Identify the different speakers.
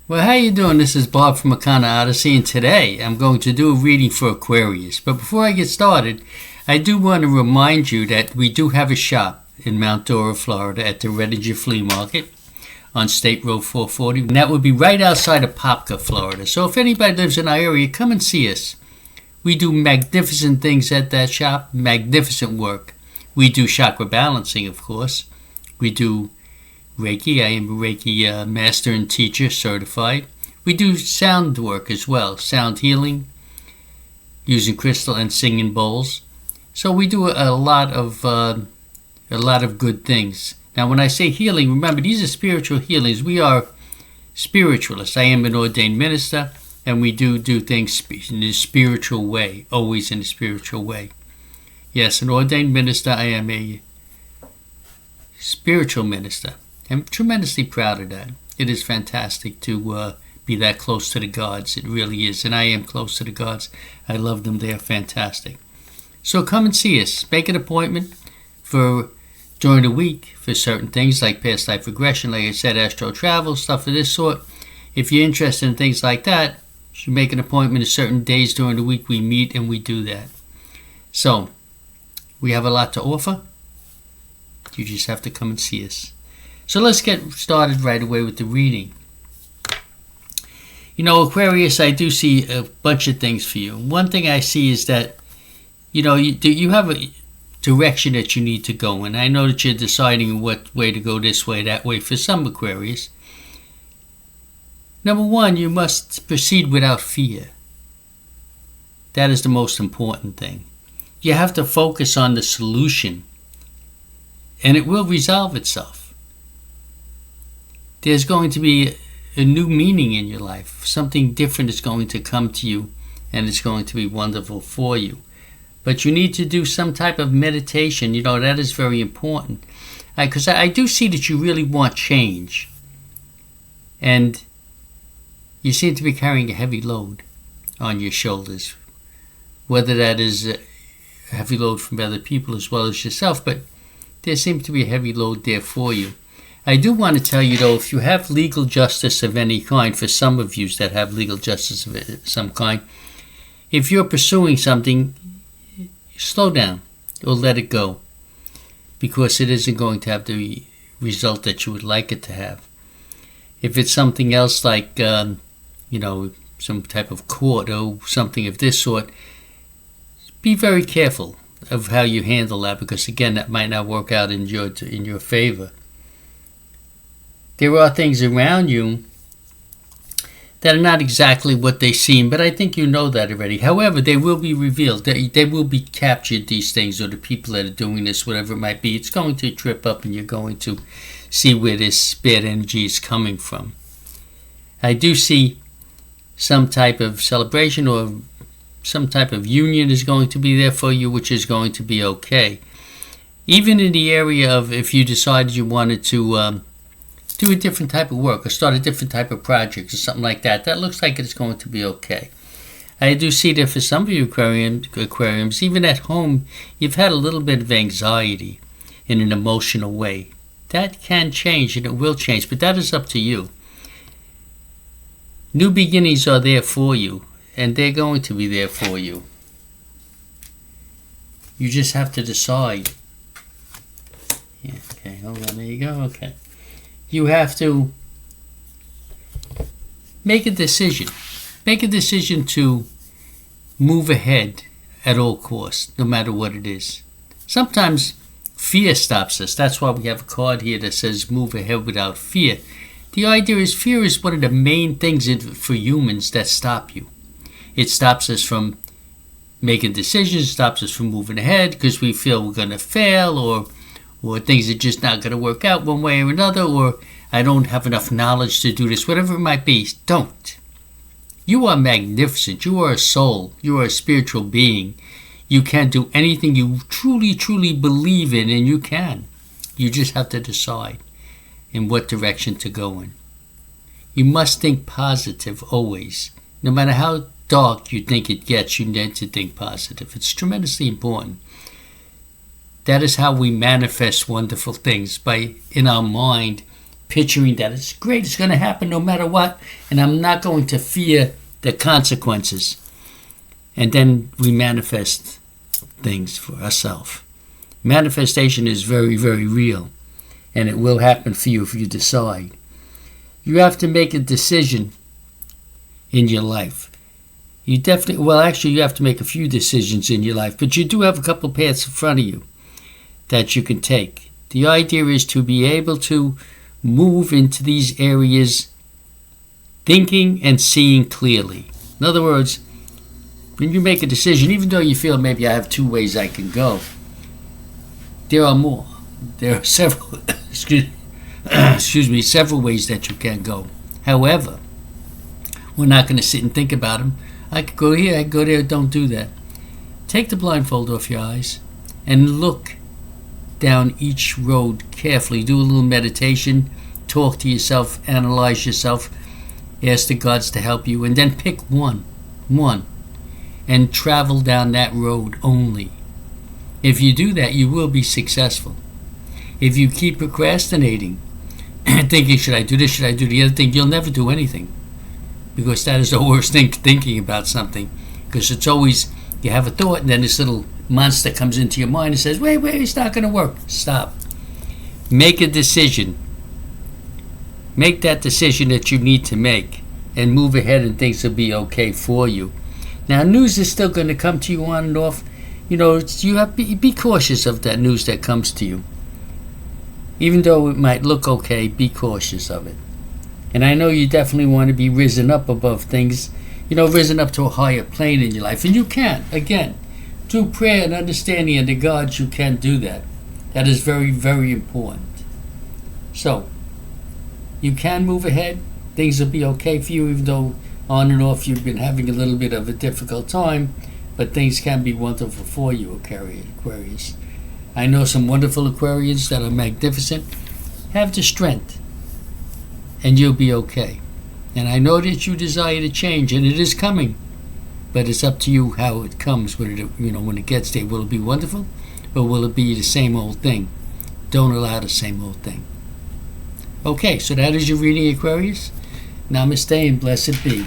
Speaker 1: Well, how you doing? This is Bob from Makana Odyssey, and today I'm going to do a reading for Aquarius. But before I get started, I do want to remind you that we do have a shop in Mount Dora, Florida at the Reddinger Flea Market on State Road 440. And that would be right outside of Popka, Florida. So if anybody lives in our area, come and see us. We do magnificent things at that shop, magnificent work. We do chakra balancing, of course. We do Reiki. I am a Reiki master and teacher, certified. We do sound work as well, sound healing, using crystal and singing bowls. So we do a lot of good things. Now, when I say healing, remember these are spiritual healings. We are spiritualists. I am an ordained minister, and we do things in a spiritual way, always in a spiritual way. Yes, an ordained minister. I am a spiritual minister. I'm tremendously proud of that. It is fantastic to be that close to the gods. It really is. And I am close to the gods. I love them. They are fantastic. So come and see us. Make an appointment for during the week for certain things like past life regression, like I said, astral travel, stuff of this sort. If you're interested in things like that, you make an appointment at certain days during the week. We meet and we do that. So we have a lot to offer. You just have to come and see us. So let's get started right away with the reading. You know, Aquarius, I do see a bunch of things for you. One thing I see is that, you have a direction that you need to go in. I know that you're deciding what way to go, this way, that way, for some Aquarius. Number one, you must proceed without fear. That is the most important thing. You have to focus on the solution, and it will resolve itself. There's going to be a new meaning in your life. Something different is going to come to you, and it's going to be wonderful for you. But you need to do some type of meditation. That is very important. Because I do see that you really want change. And you seem to be carrying a heavy load on your shoulders. Whether that is a heavy load from other people as well as yourself. But there seems to be a heavy load there for you. I do want to tell you, though, if you have legal justice of any kind, for some of you that have legal justice of some kind, if you're pursuing something, slow down or let it go, because it isn't going to have the result that you would like it to have. If it's something else like, some type of court or something of this sort, be very careful of how you handle that, because, again, that might not work out in your favor. There are things around you that are not exactly what they seem, but I think you know that already. However, they will be revealed. They will be captured, these things, or the people that are doing this, whatever it might be. It's going to trip up, and you're going to see where this bad energy is coming from. I do see some type of celebration or some type of union is going to be there for you, which is going to be okay. Even in the area of if you decided you wanted to do a different type of work or start a different type of project or something like that, that looks like it's going to be okay. I do see that for some of you aquariums, even at home, you've had a little bit of anxiety in an emotional way. That can change, and it will change, but that is up to you. New beginnings are there for you, and they're going to be there for you. You just have to decide. Yeah, okay, hold on, there you go, okay. You have to make a decision. Make a decision to move ahead at all costs, no matter what it is. Sometimes fear stops us. That's why we have a card here that says move ahead without fear. The idea is fear is one of the main things for humans that stop you. It stops us from making decisions, stops us from moving ahead because we feel we're going to fail, or things are just not going to work out one way or another, or I don't have enough knowledge to do this, whatever it might be. Don't. You are magnificent. You are a soul. You are a spiritual being. You can do anything you truly, truly believe in, and you can. You just have to decide in what direction to go in. You must think positive always. No matter how dark you think it gets, you need to think positive. It's tremendously important. That is how we manifest wonderful things, by in our mind picturing that it's great, it's going to happen no matter what, and I'm not going to fear the consequences. And then we manifest things for ourselves. Manifestation is very, very real, and it will happen for you if you decide. You have to make a decision in your life. You have to make a few decisions in your life, but you do have a couple paths in front of you that you can take. The idea is to be able to move into these areas thinking and seeing clearly. In other words, when you make a decision, even though you feel maybe I have 2 ways I can go, there are more. There are several, several ways that you can go. However, we're not going to sit and think about them. I could go here, I could go there. Don't do that. Take the blindfold off your eyes and look down each road carefully. Do a little meditation. Talk to yourself. Analyze yourself. Ask the gods to help you. And then pick one. And travel down that road only. If you do that, you will be successful. If you keep procrastinating, thinking, should I do this, should I do the other thing, you'll never do anything. Because that is the worst thing, thinking about something. Because it's always, you have a thought, and then this little monster comes into your mind and says, wait, it's not going to work. Stop. Make a decision. Make that decision that you need to make. And move ahead, and things will be okay for you. Now, news is still going to come to you on and off. You have to be cautious of that news that comes to you. Even though it might look okay, be cautious of it. And I know you definitely want to be risen up above things, risen up to a higher plane in your life. And you can, again, through prayer and understanding of the gods, you can do that. That is very, very important. So, you can move ahead. Things will be okay for you, even though on and off you've been having a little bit of a difficult time. But things can be wonderful for you, Aquarius. I know some wonderful Aquarians that are magnificent. Have the strength, and you'll be okay. And I know that you desire to change, and it is coming. But it's up to you how it comes. When it gets there, will it be wonderful, or will it be the same old thing? Don't allow the same old thing. Okay, so that is your reading, Aquarius. Namaste and blessed be.